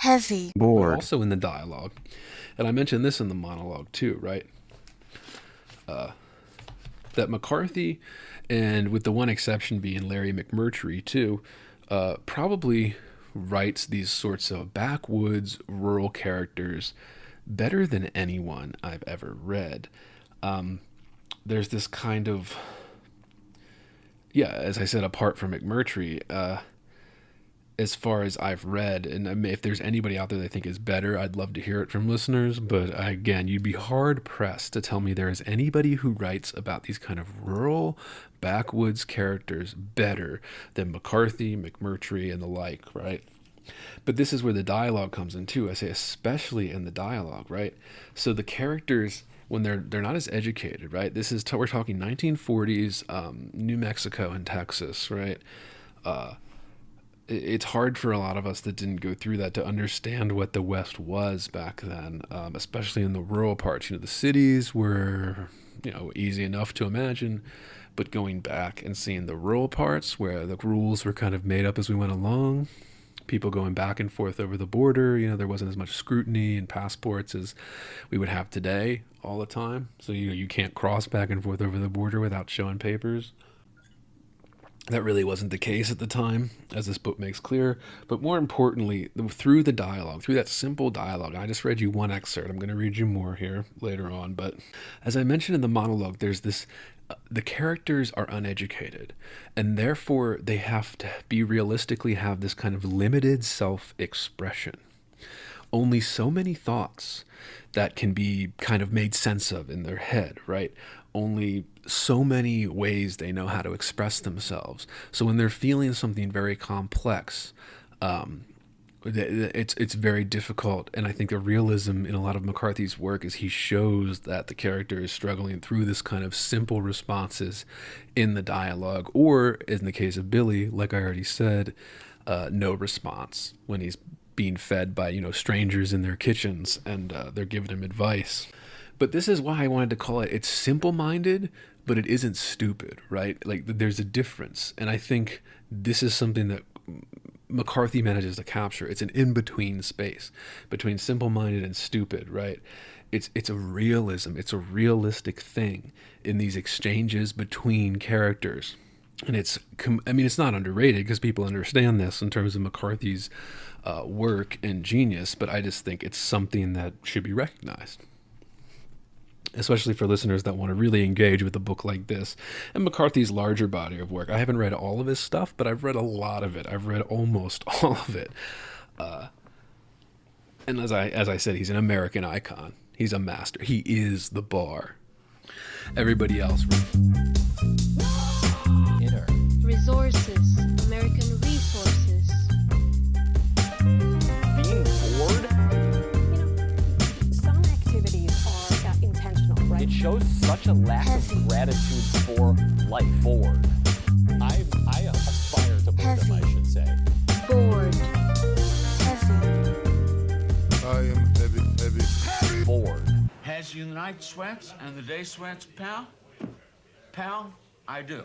heavy, bored. Also in the dialogue, and I mentioned this in the monologue too, right? That McCarthy, and with the one exception being Larry McMurtry too, probably writes these sorts of backwoods rural characters better than anyone I've ever read. There's this kind of, yeah, as I said, apart from McMurtry, as far as I've read, and I mean, if there's anybody out there that I think is better, I'd love to hear it from listeners. But again, you'd be hard pressed to tell me there is anybody who writes about these kind of rural backwoods characters better than McCarthy, McMurtry, and the like, right? But this is where the dialogue comes in too. I say especially in the dialogue, right? So the characters, when they're not as educated, right? This is we're talking 1940s New Mexico and Texas, right? It's hard for a lot of us that didn't go through that to understand what the West was back then, especially in the rural parts. You know, the cities were, easy enough to imagine, but going back and seeing the rural parts where the rules were kind of made up as we went along, people going back and forth over the border, there wasn't as much scrutiny and passports as we would have today all the time. So, you can't cross back and forth over the border without showing papers. That really wasn't the case at the time, as this book makes clear. But more importantly, through the dialogue, through that simple dialogue, I just read you one excerpt. I'm going to read you more here later on. But as I mentioned in the monologue, there's this, the characters are uneducated, and therefore they have to be realistically have this kind of limited self-expression. Only so many thoughts that can be kind of made sense of in their head, right? Only so many ways they know how to express themselves. So when they're feeling something very complex, it's very difficult. And I think the realism in a lot of McCarthy's work is he shows that the character is struggling through this kind of simple responses in the dialogue, or in the case of Billy, like I already said, no response when he's being fed by, strangers in their kitchens and they're giving him advice. But this is why I wanted to call it's simple-minded, but it isn't stupid, right? Like, there's a difference. And I think this is something that McCarthy manages to capture. It's an in-between space between simple-minded and stupid, right? It's a realism. It's a realistic thing in these exchanges between characters. And it's not underrated because people understand this in terms of McCarthy's work and genius, but I just think it's something that should be recognized, especially for listeners that want to really engage with a book like this and McCarthy's larger body of work. I haven't read all of his stuff, but I've read a lot of it. I've read almost all of it. And as I said, he's an American icon. He's a master. He is the bar. Everybody else. Inner. resources, American resources. Being bored? Some activities are intentional, right? It shows such a lack of gratitude for life. Bored. I aspire to boredom, I should say. Bored. Heavy. I am heavy. Bored. Has you the night sweats and the day sweats, pal? Pal, I do.